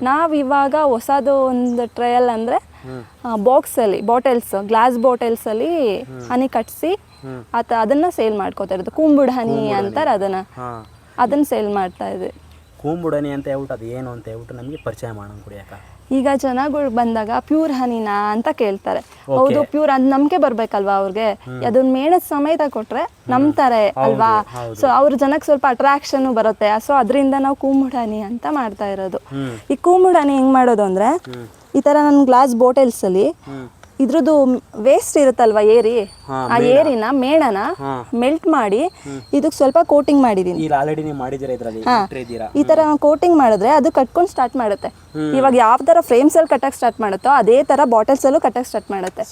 ನಾವು ಇವಾಗ ಹೊಸದು ಒಂದು ಟ್ರಯಲ್ ಅಂದರೆ ಬಾಕ್ಸಲ್ಲಿ ಗ್ಲಾಸ್ ಬಾಟಲ್ಸಲ್ಲಿ ಹನಿ ಕಟ್ಟಿಸಿ ಅದನ್ನು ಸೇಲ್ ಮಾಡ್ಕೋತಾ ಇರೋದು. ಕೂಂಬುಡ್ ಹನಿ ಅಂತಾರೆ ಅದನ್ನು ಸೇಲ್ ಮಾಡ್ತಾ ಇದ್ವಿ. ಕೂಂಬುಡ್ ಹನಿ ಅಂತ ಹೇಳ್ಬಿಟ್ಟು ಅದು ಏನು ಅಂತ ಹೇಳ್ಬಿಟ್ಟು ನಮಗೆ ಪರಿಚಯ ಮಾಡೋಣ ಕುಡಿಯೋಕ. ಈಗ ಜನಗಳು ಬಂದಾಗ ಪ್ಯೂರ್ ಹನಿನಾ ಅಂತ ಕೇಳ್ತಾರೆ. ಹೌದು, ಪ್ಯೂರ್ ಅಂತ ನಂಬಿಕೆ ಬರ್ಬೇಕಲ್ವಾ ಅವ್ರಿಗೆ. ಅದನ್ನ ಮೇಣದ ಸಮೇತ ಕೊಟ್ರೆ ನಂಬ್ತಾರೆ ಅಲ್ವಾ. ಸೊ ಅವ್ರ ಜನಕ್ಕೆ ಸ್ವಲ್ಪ ಅಟ್ರಾಕ್ಷನ್ ಬರುತ್ತೆ. ಸೊ ಅದರಿಂದ ನಾವು ಕೂಂಬುಡ್ ಹನಿ ಅಂತ ಮಾಡ್ತಾ ಇರೋದು. ಈ ಕೂಂಬುಡ್ ಹನಿ ಹೆಂಗ್ ಮಾಡೋದು ಅಂದ್ರೆ, ಈ ತರ ನನ್ನ ಗ್ಲಾಸ್ ಬಾಟಲ್ಸ್ ಅಲ್ಲಿ ಇದ್ರದ್ದು ವೇಸ್ಟ್ ಇರುತ್ತಲ್ವಾ, ಆ ಏರಿನ ಮೇಣನ ಮೆಲ್ಟ್ ಮಾಡಿ ಇದಕ್ಕೆ ಸ್ವಲ್ಪ ಕೋಟಿಂಗ್ ಮಾಡಿದೀನಿ. ಈ ತರ ಕೋಟಿಂಗ್ ಮಾಡಿದ್ರೆ ಅದು ಕಟ್ಕೊಂಡು ಸ್ಟಾರ್ಟ್ ಮಾಡುತ್ತೆ. ಇವಾಗ ಯಾವ ತರ ಫ್ರೇಮ್ಸ್ ಅಲ್ಲಿ ಕಟ್ಟಕ್ ಸ್ಟಾರ್ಟ್ ಮಾಡುತ್ತೋ ಅದೇ ತರ ಬಾಟಲ್ಸ್ ಅಲ್ಲೂ ಕಟ್ಟಕ್ ಸ್ಟಾರ್ಟ್ ಮಾಡುತ್ತೆ.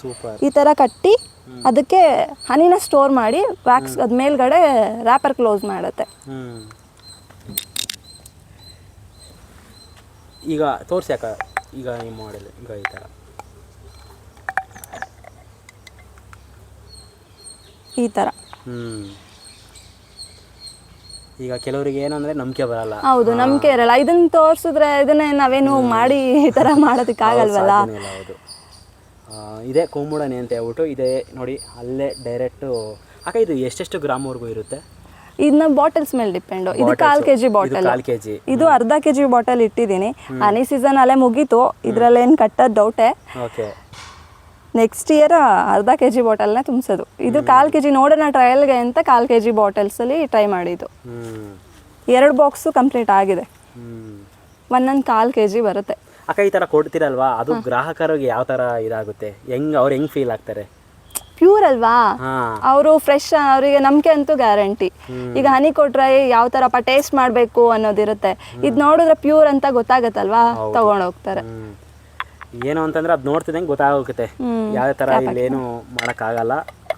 ಈ ತರ ಕಟ್ಟಿ ಅದಕ್ಕೆ ಹನಿನ ಸ್ಟೋರ್ ಮಾಡಿ ವ್ಯಾಕ್ಸ್ ಅದ್ ಮೇಲ್ಗಡೆ ರ್ಯಾಪರ್ ಕ್ಲೋಸ್ ಮಾಡುತ್ತೆ. ಈಗ ತೋರ್ಸ್ಯಾಕ ಈಗ ಈ ಮಾಡೆಲ್ ಈಗ ಈ ತರ ಈ ತರ. ಈಗ ಕೆಲವರಿಗೆ ಏನಂದ್ರೆ ನಂಬಿಕೆ ಬರಲ್ಲ. ಹೌದು, ನಂಬಿಕೆ ಇರಲ್ಲ. ಇದನ್ನ ತೋರಿಸಿದ್ರೆ ಇದನ್ನೇ ನಾವೇನು ಮಾಡಿ ಈ ತರ ಮಾಡೋದಕ್ಕಾಗಲ್ವಲ್ಲ. ಹೌದು, ಇದೇ ಕೂಂಬುಡ್ ಹನಿ ಅಂತ ಹೇಳ್ಬಿಟ್ಟು ಇದೆ ನೋಡಿ. ಅಲ್ಲೇ ಡೈರೆಕ್ಟು ಅಕ್ಕ ಇದು ಎಷ್ಟೆಷ್ಟು ಗ್ರಾಮ್ವರೆಗೂ ಇರುತ್ತೆ? ಇದನ್ನ ಬಾಟಲ್ಸ್ ಮೇಲೆ ಡಿಪೆಂಡು. ಇದು 1/4 kg ಬಾಟಲ್, ಇದು ಅರ್ಧ kg ಬಾಟಲ್ ಇಟ್ಟಿದ್ದೀನಿ. ಹನಿ ಸೀಸನ್ ಅಲ್ಲೇ ಮುಗೀತು, ಇದ್ರಲ್ಲೇನು ಕಟ್ಟೋದು ಡೌಟೇ. ನೆಕ್ಸ್ಟ್ ಇಯರ್ ಅರ್ಧ kg ಬಾಟಲ್ನ ತುಂಬಿಸೋದು. ಇದು 1/4 kg ನೋಡೋಣ ಟ್ರಯಲ್ಗೆ ಅಂತ 1/4 kg ಬಾಟಲ್ಸಲ್ಲಿ ಟ್ರೈ ಮಾಡಿದ್ದು. 2 ಬಾಕ್ಸು ಕಂಪ್ಲೀಟ್ ಆಗಿದೆ. ಒಂದೊಂದು 1/4 kg ಬರುತ್ತೆ. ಅಕ್ಕ ಈ ಥರ ಕೊಡ್ತೀರಲ್ವಾ, ಅದು ಗ್ರಾಹಕರಿಗೆ ಯಾವ ಥರ ಇದಾಗುತ್ತೆ? ಅವ್ರು ಹೆಂಗೆ ಫೀಲ್ ಆಗ್ತಾರೆ? ಪ್ಯೂರ್ ಅಲ್ವಾ, ಅವರು ಫ್ರೆಶ್, ಅವರಿಗೆ ನಂಬಿಕೆ ಅಂತೂ ಗ್ಯಾರಂಟಿ. ಈಗ ಹನಿ ಕೊಟ್ರೆ ಯಾವ ಥರಪ್ಪ ಟೇಸ್ಟ್ ಮಾಡಬೇಕು ಅನ್ನೋದಿರುತ್ತೆ. ಇದು ನೋಡಿದ್ರೆ ಪ್ಯೂರ್ ಅಂತ ಗೊತ್ತಾಗತ್ತಲ್ವಾ, ತಗೊಂಡೋಗ್ತಾರೆ. ಏನು ಅಂತಂದ್ರೆ ಅದು ನೋಡ್ತಿದ್ದಂಗೆ ಗೊತ್ತಾಗುತ್ತೆ ಯಾವ ಥರ ಇಲ್ಲೇನು ಮಾಡೋಕ್ಕಾಗಲ್ಲ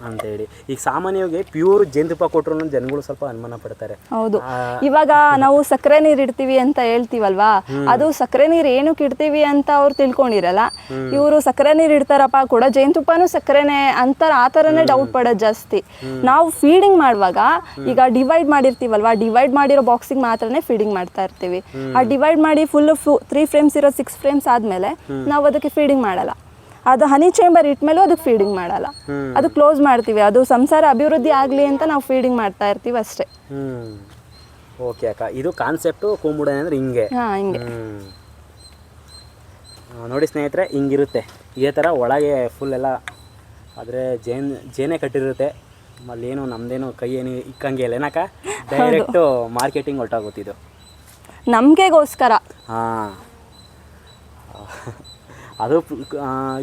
ಅಂತೇಳಿ. ಈಗ ಸಾಮಾನ್ಯವಾಗಿ ಪ್ಯೂರ್ ಜೇನುತುಪ್ಪ ಕೊಟ್ಟರು ಜನಗಳು ಸ್ವಲ್ಪ ಅನುಮಾನ ಪಡ್ತಾರೆ. ಹೌದು, ಇವಾಗ ನಾವು ಸಕ್ಕರೆ ನೀರು ಇಡ್ತೀವಿ ಅಂತ ಹೇಳ್ತೀವಲ್ವಾ, ಅದು ಸಕ್ಕರೆ ನೀರು ಏನಕ್ಕೆ ಇಡ್ತೀವಿ ಅಂತ ಅವ್ರು ತಿಳ್ಕೊಂಡಿರಲ್ಲ. ಇವರು ಸಕ್ಕರೆ ನೀರು ಇಡ್ತಾರಪ್ಪ ಕೂಡ ಜೇನುತುಪ್ಪನೂ ಸಕ್ಕರೆನೇ ಅಂತಾರೆ, ಆ ಥರನೇ ಡೌಟ್ ಪಡೋದು ಜಾಸ್ತಿ. ನಾವು ಫೀಡಿಂಗ್ ಮಾಡುವಾಗ ಈಗ ಡಿವೈಡ್ ಮಾಡಿರ್ತೀವಲ್ವಾ, ಡಿವೈಡ್ ಮಾಡಿರೋ ಬಾಕ್ಸಿಗೆ ಮಾತ್ರನೇ ಫೀಡಿಂಗ್ ಮಾಡ್ತಾ ಇರ್ತೀವಿ. ಆ ಡಿವೈಡ್ ಮಾಡಿ ಫುಲ್ 3 ಫ್ರೇಮ್ಸ್ ಇರೋ 6 ಫ್ರೇಮ್ಸ್ ಆದಮೇಲೆ ನಾವು ಅದಕ್ಕೆ ಫೀಡಿಂಗ್ ಮಾಡಲ್ಲ. ಅದು ಹನಿ ಚೇಂಬರ್ ಇಟ್ಮೇಲೂ ಅದಕ್ಕೆ ಫೀಡಿಂಗ್ ಮಾಡಲ್ಲ, ಅದು ಕ್ಲೋಸ್ ಮಾಡ್ತೀವಿ. ಅದು ಸಂಸಾರ ಅಭಿವೃದ್ಧಿ ಆಗಲಿ ಅಂತ ನಾವು ಫೀಡಿಂಗ್ ಮಾಡ್ತಾ ಇರ್ತೀವಿ ಅಷ್ಟೇ. ಓಕೆ ಅಕ್ಕ, ಇದು ಕಾನ್ಸೆಪ್ಟು ಕೂಂಬುಡ್ ಹನಿ ಅಂದ್ರೆ ಹಿಂಗೆ. ಹಿಂಗೆ ನೋಡಿ ಸ್ನೇಹಿತರೆ, ಹಿಂಗಿರುತ್ತೆ ಇದೇ ಥರ ಒಳಗೆ ಫುಲ್ ಎಲ್ಲ. ಆದರೆ ಜೇನೇ ಕಟ್ಟಿರುತ್ತೆ. ಮತ್ತೇನು ನಮ್ಮದೇನು ಕೈ ಏನು ಇಕ್ಕಂಗೆ ಇಲ್ಲ ಏನಕ್ಕ, ಡೈರೆಕ್ಟು ಮಾರ್ಕೆಟಿಂಗ್ ಹೊರಟಾಗುತ್ತಿದ್ದು ನಮಗೆಗೋಸ್ಕರ. ಹಾಂ, ಅದು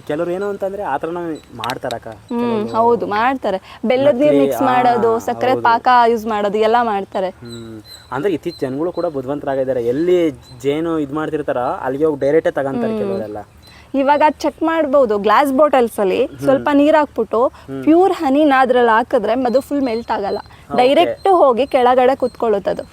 ಕೆಲವ್ರು ಏನು ಅಂತಂದ್ರೆ ಆ ಥರನ ಮಾಡ್ತಾರಕ್ಕ. ಹೌದು, ಮಾಡ್ತಾರೆ. ಬೆಲ್ಲದ ನೀರು ಮಿಕ್ಸ್ ಮಾಡೋದು, ಸಕ್ಕರೆ ಪಾಕ ಯೂಸ್ ಮಾಡೋದು ಎಲ್ಲ ಮಾಡ್ತಾರೆ. ಅಂದ್ರೆ ಇತ್ತೀಚೆ ಜನಗಳು ಕೂಡ ಬುದ್ಧಿವಂತರಾಗಿದ್ದಾರೆ. ಎಲ್ಲಿ ಜೇನು ಇದು ಮಾಡ್ತಿರ್ತಾರ ಅಲ್ಲಿಗೆ ಹೋಗಿ ಡೈರೆಕ್ಟೇ ತಗೊಂತಾರೆ ಕೆಲವರೆಲ್ಲ. ಇವಾಗ ಚೆಕ್ ಮಾಡ್ಬೋದು, ಗ್ಲಾಸ್ ಬಾಟಲ್ಸ್ ಅಲ್ಲಿ ಸ್ವಲ್ಪ ನೀರು ಹಾಕ್ಬಿಟ್ಟು ಪ್ಯೂರ್ ಹನಿನ ಅದ್ರಲ್ಲಿ ಹಾಕಿದ್ರೆ ಅದು ಫುಲ್ ಮೆಲ್ಟ್ ಆಗಲ್ಲ, ಡೈರೆಕ್ಟ್ ಹೋಗಿ ಕೆಳಗಡೆ ಕುತ್ಕೊಳ್ಳುತ್ತದು.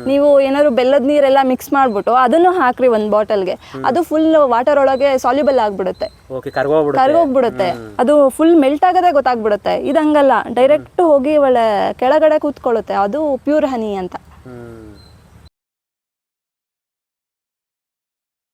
ನೀವು ಏನಾದ್ರು ಬೆಲ್ಲದ ನೀರೆಲ್ಲ ಮಿಕ್ಸ್ ಮಾಡ್ಬಿಟ್ಟು ಅದನ್ನು ಹಾಕ್ರಿ ಒಂದು ಬಾಟಲ್ಗೆ, ಅದು ಫುಲ್ ವಾಟರ್ ಒಳಗೆ ಸಾಲ್ಯುಬಲ್ ಆಗ್ಬಿಡುತ್ತೆ, ಕರ್ಗೋಗ್ಬಿಡುತ್ತೆ. ಅದು ಫುಲ್ ಮೆಲ್ಟ್ ಆಗದೆ ಗೊತ್ತಾಗ್ಬಿಡುತ್ತೆ. ಇದು ಹಂಗಲ್ಲ, ಡೈರೆಕ್ಟ್ ಹೋಗಿ ಒಳ್ಳೆ ಕೆಳಗಡೆ ಕೂತ್ಕೊಳ್ಳುತ್ತೆ. ಅದು ಪ್ಯೂರ್ ಹನಿ ಅಂತ.